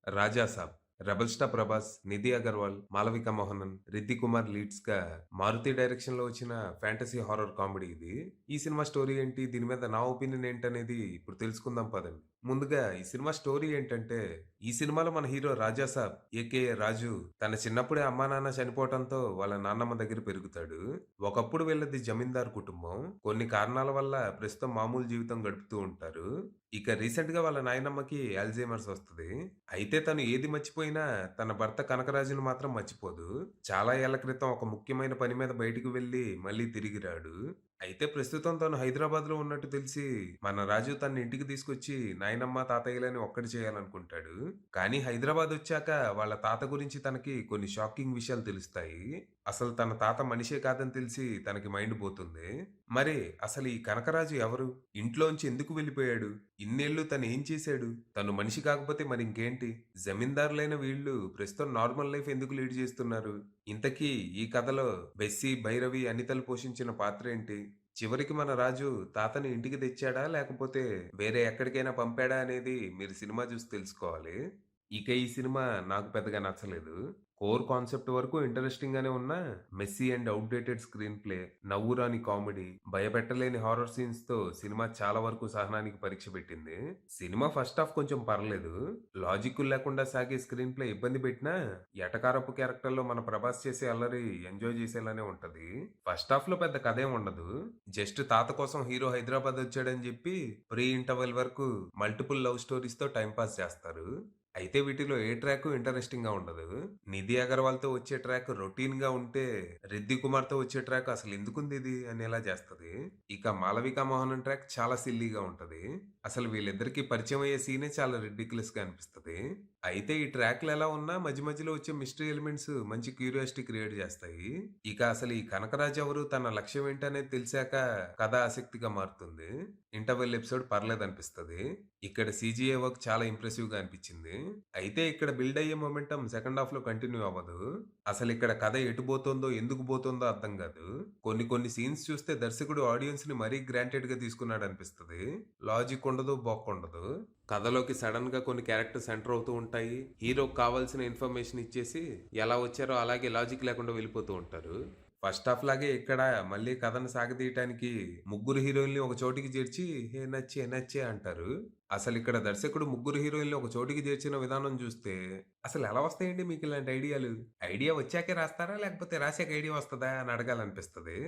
రాజా సాబ్. Rebel star Prabhas, Nidhi Agarwal, Malavika Mohanan, Riddhi Kumar లీడ్స్‌గా Maruti డైరెక్షన్‌లో వచ్చిన fantasy horror comedy ఇది. ఈ సినిమా స్టోరీ ఏంటి? దీని మీద నా ఒపీనియన్ ఏంటనేది ఇప్పుడు తెలుసుకుందాం పదండి. ముందుగా ఈ సినిమా స్టోరీ ఏంటంటే, ఈ సినిమాలో మన హీరో రాజా సాబ్ ఏకేఏ రాజు తన చిన్నప్పుడే అమ్మా నాన్న చనిపోవటంతో వాళ్ళ నాన్నమ్మ దగ్గర పెరుగుతాడు. ఒకప్పుడు వీళ్ళది జమీందారు కుటుంబం. కొన్ని కారణాల వల్ల ప్రస్తుతం మామూలు జీవితం గడుపుతూ ఉంటారు. ఇక రీసెంట్‌గా వాళ్ళ నాయనమ్మకి అల్జీమర్స్ వస్తది. అయితే తను ఏది మర్చిపోయినా తన భర్త కనకరాజుని మాత్రం మర్చిపోదు. చాలా ఏళ్ల క్రితం ఒక ముఖ్యమైన పని మీద బయటికి వెళ్లి మళ్ళీ తిరిగి రాడు. అయితే ప్రస్తుతం తను హైదరాబాద్‌లో ఉన్నట్టు తెలిసి మన రాజు తనని ఇంటికి తీసుకొచ్చి నాయనమ్మ, తాతయ్యలని ఒక్కటి చేయాలనుకుంటాడు. కానీ హైదరాబాదొచ్చాక వాళ్ళ తాత గురించి తనకి కొన్ని షాకింగ్ విషయాలు తెలుస్తాయి. అసలు తన తాత మనిషే కాదని తెలిసి తనకి మైండ్ పోతుంది. మరి అసలు ఈ కనకరాజు ఎవరు? ఇంట్లోంచి ఎందుకు వెళ్ళిపోయాడు? ఇన్నేళ్లు తనేం చేశాడు? తను మనిషి కాకపోతే మరింకేంటి? జమీందారులైన వీళ్ళు ప్రస్తుతం నార్మల్ లైఫ్ ఎందుకు లీడ్ చేస్తున్నారు? ఇంతకీ ఈ కథలో బెస్సీ, భైరవి, అనితలు పోషించిన పాత్రేంటి? చివరికి మన రాజు తాతని ఇంటికి తెచ్చాడా? లేకపోతే వేరే ఎక్కడికైనా పంపాడా అనేది మీరు సినిమా చూసి తెలుసుకోవాలి. ఇక ఈ సినిమా నాకు పెద్దగా నచ్చలేదు. కోర్ కాన్సెప్ట్ వరకు ఇంట్రెస్టింగ్ గానే ఉన్నా messy and outdated screenplay, నవ్వురాని కామెడీ, భయపెట్టలేని హారర్ సీన్స్ తో సినిమా చాలా వరకు సహనానికి పరీక్ష పెట్టింది. సినిమా ఫస్ట్ హాఫ్ కొంచెం పర్లేదు. లాజిక్కులు లేకుండా సాగే స్క్రీన్ ప్లే ఇబ్బంది పెట్టినా ఎటకారపు క్యారెక్టర్‌లో మన ప్రభాస్ చేసే అల్లరి ఎంజాయ్ చేసేలానే ఉంటది. ఫస్ట్ హాఫ్ లో పెద్ద కథేం ఉండదు. జస్ట్ తాత కోసం హీరో హైదరాబాద్ వచ్చాడని చెప్పి ప్రీ ఇంటర్వెల్ వరకు మల్టిపుల్ లవ్ స్టోరీస్ తో టైం పాస్ చేస్తారు. అయితే వీటిలో ఏ ట్రాకు ఇంట్రెస్టింగ్‌గా ఉండదు. 'నిధి అగర్వాల్‌తో' వచ్చే ట్రాక్ రొటీన్‌గా ఉంటే, 'రిద్ది కుమార్‌తో' వచ్చే ట్రాక్ అసలెందుకుందిది అనేలా చేస్తది. ఇక 'మాళవిక మోహనన్' ట్రాక్ చాలా సిల్లీగా ఉంటది. అసలు వీళ్ళిద్దరికీ పరిచయం అయ్యే సీనే చాలా రిడిక్యులస్‌గా అనిపిస్తది. అయితే ఈ ట్రాక్‌లెలా ఉన్నా మధ్య మధ్యలో వచ్చే మిస్టరీ ఎలిమెంట్స్ మంచి క్యూరియాసిటీ క్రియేట్ చేస్తాయి. ఇక అసలు ఈ కనకరాజు ఎవరు? తన లక్ష్యం ఏంటనేది తెలిసాక కథ ఆసక్తిగా మారుతుంది. ఇంటర్వెల్ ఎపిసోడ్ పర్లేదనిపిస్తది. ఇక్కడ సీజీఏ వర్క్ చాలా ఇంప్రెసివ్‌గా అనిపిచ్చింది. అయితే ఇక్కడ బిల్డ్ అయ్యే మొమెంటం సెకండ్ హాఫ్‌లో కంటిన్యూ అవ్వదు. అసలిక్కడ కథ ఎటు బోతోందో, ఎందుకు బోతోందో అర్థం గాదు. కొన్ని కొన్ని సీన్స్ చూస్తే దర్శకుడు ఆడియన్స్‌ని మరీ గ్రాంటెడ్‌గా తీసుకున్నాడనిపిస్తది. లాజిక్ ఉండదు, బొక్కుండదు. కథలోకి సడెన్‌గా కొన్ని క్యారెక్టర్స్ ఎంటర్ అవుతూ ఉంటాయి. హీరోకి కావాల్సిన ఇన్ఫర్మేషన్ ఇచ్చేసి ఎలా వచ్చారో అలాగే లాజిక్ లేకుండా వెళ్ళిపోతూ ఉంటారు. ఫస్ట్ హాఫ్ లాగే ఇక్కడ మళ్ళీ కథను సాగదీయటానికి ముగ్గురు హీరోయిన్‌ని ఒక చోటికి చేర్చి "హే నచ్చే నచ్చే" అంటారు. అసలిక్కడ దర్శకుడు ముగ్గురు హీరోయిన్‌ని ఒక చోటికి చేర్చిన విధానం చూస్తే అసలెలా వస్తాయండి మీకిలాంటి ఐడియాలు? ఐడియా వచ్చాకే రాస్తారా? లేకపోతే రాసాక ఐడియా వస్తదా? అని అడగాలనిపిస్తది.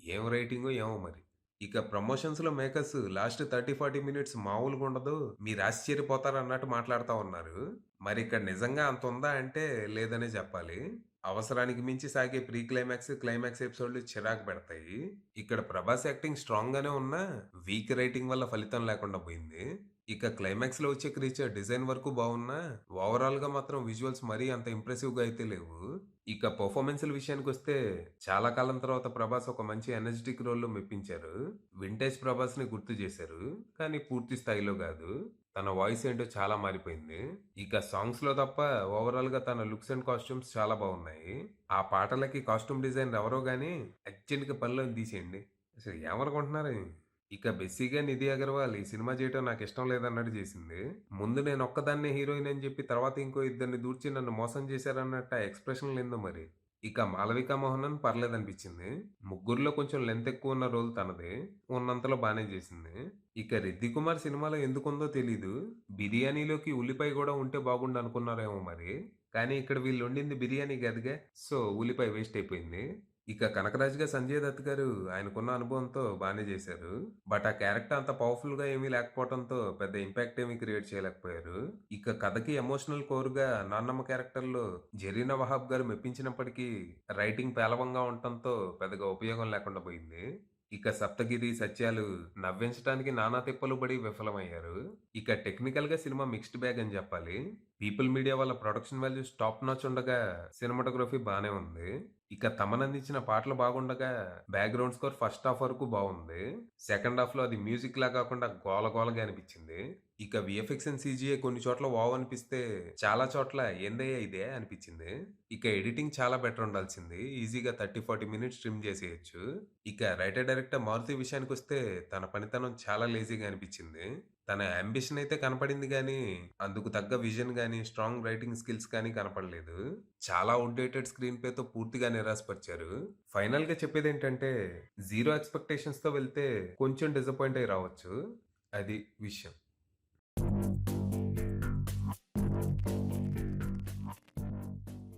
ఏం రైటింగో ఏమో మరి. ఇక ప్రమోషన్స్‌లో మేకర్స్ లాస్ట్ 30, 40 మినిట్స్ మామూలుగుండదు. మీరు ఆశ్చర్యపోతారన్నట్టు మాట్లాడుతా ఉన్నారు. మరిక్కడ నిజంగా అంతుందా అంటే లేదనే చెప్పాలి. అవసరానికి మించి సాగే ప్రీ క్లైమాక్స్, క్లైమాక్స్ ఎపిసోడ్‌లు చిరాకు పెడతాయి. ఇక్కడ ప్రభాస్ యాక్టింగ్ స్ట్రాంగ్‌గానే ఉన్నా వీక్ రైటింగ్ వల్ల ఫలితం లేకుండా పోయింది. ఇక క్లైమాక్స్‌లో వచ్చే క్రీచర్ డిజైన్ వరకు బావున్నా ఓవరాల్‌గా మాత్రం విజువల్స్ మరీ అంత ఇంప్రెసివ్‌గా అయితే లేవు. ఇక పెర్ఫార్మన్స్‌ల విషయానికొస్తే చాలా కాలం తర్వాత ప్రభాస్ ఒక మంచి ఎనర్జిటిక్ రోల్‌లో మెప్పించారు. వింటేజ్ ప్రభాస్‌ని గుర్తు చేశారు. కానీ పూర్తి స్థాయిలో గాదు. తన వాయిస్ ఏంటో చాలా మారిపోయింది. ఇక సాంగ్స్‌లో తప్ప ఓవరాల్‌గా తన లుక్స్ అండ్ కాస్ట్యూమ్స్ చాలా బావున్నాయి. ఆ పాటలకి కాస్ట్యూమ్ డిజైనర్ ఎవరో గాని అర్జెంట్‌గా పనిలోని తీసేయండి. అసలు ఏమనుకుంటున్నారు? ఇక బెస్సీగా 'నిధి అగర్వాల్' ఈ సినిమా చేయటం నాకిష్టం లేదన్నట్టు చేసింది. ముందు నేనొక్కదాన్నే హీరోయిన్ అని చెప్పి తర్వాత ఇంకో ఇద్దరిని దూర్చి నన్ను మోసం చేశారన్నట్టు ఆ ఎక్స్‌ప్రెషన్‌లేందో మరి. ఇక 'మాళవిక మోహనన్' పర్లేదనిపించింది. ముగ్గురిలో కొంచెం లెంత్ ఎక్కువున్న రోల్ తనదే. ఉన్నంతలో బానే చేసింది. ఇక 'రిద్ది కుమార్' సినిమాలో ఎందుకుందో తెలీదు. బిర్యానీలోకి ఉల్లిపాయ గూడా ఉంటే బాగుండనుకున్నారేమో మరి. కానీ ఇక్కడ వీళ్ళొండింది బిర్యానీ కాదుగా. సో, ఉల్లిపాయ వేస్ట్ అయిపోయింది. ఇక 'కనకరాజుగా' సంజయ్ దత్ గారు ఆయనకున్న అనుభవంతో బానే జేశారు. బట్ ఆ క్యారెక్టర్ అంత పవర్‌ఫుల్‌గా ఏమీ లేకపోవడంతో పెద్ద ఇంపాక్ట్ ఏమీ క్రియేట్ చేయలేకపోయారు. ఇక కథకి ఎమోషనల్ కోర్‌గా నాన్నమ్మ క్యారెక్టర్‌లో జరీనా వహాబ్ గారు మెప్పించినప్పటికీ రైటింగ్ పేలవంగా ఉండటంతో పెద్దగా ఉపయోగం లేకుండా పోయింది. ఇక 'సప్తగిరి', 'సత్యాలు' నవ్వించటానికి నానా తిప్పలు పడి విఫలమయ్యారు. ఇక టెక్నికల్‌గా సినిమా మిక్స్డ్ బ్యాగ్ అని జెప్పాలి. పీపుల్ మీడియా వల్ల ప్రొడక్షన్ వాల్యూస్ టాప్ నాచ్ ఉండగా సినిమాటోగ్రఫీ బానే ఉంది. ఇక తమనందించిన పాటలు బాగుండగా బ్యాక్‌గ్రౌండ్ స్కోర్ ఫస్ట్ హాఫ్ వరకు బావుంది. సెకండ్ హాఫ్‌లో అది మ్యూజిక్‌లా కాకుండా గోల గోలగా అనిపిచ్చింది. ఇక వీఎఫ్ఎక్స్ అండ్ సీజీఏ కొన్ని చోట్ల వావ్ అనిపిస్తే చాలా చోట్ల ఏందయ్యా ఇదే అనిపిచ్చింది. ఇక ఎడిటింగ్ చాలా బెటర్ ఉండాల్సింది. ఈజీగా 30, 40 మినిట్స్ ట్రిమ్ చేసేయొచ్చు. ఇక రైటర్ డైరెక్టర్ మారుతి విషయానికొస్తే తన పనితనం చాలా లేజీగా అనిపిచ్చింది. తన యాంబిషన్ అయితే కనపడింది గానీ, అందుకు తగ్గ విజన్ గానీ, స్ట్రాంగ్ రైటింగ్ స్కిల్స్ కానీ కనపడలేదు. చాలా ఔట్‌డేటెడ్ స్క్రీన్ ప్లేతో పూర్తిగా నిరాశపరిచారు. ఫైనల్‌గా చెప్పేదేంటంటే, జీరో ఎక్స్‌పెక్టేషన్స్‌తో వెళ్తే కొంచెం డిసప్పాయింట్ అయ్యి రావచ్చు. అది విషయం.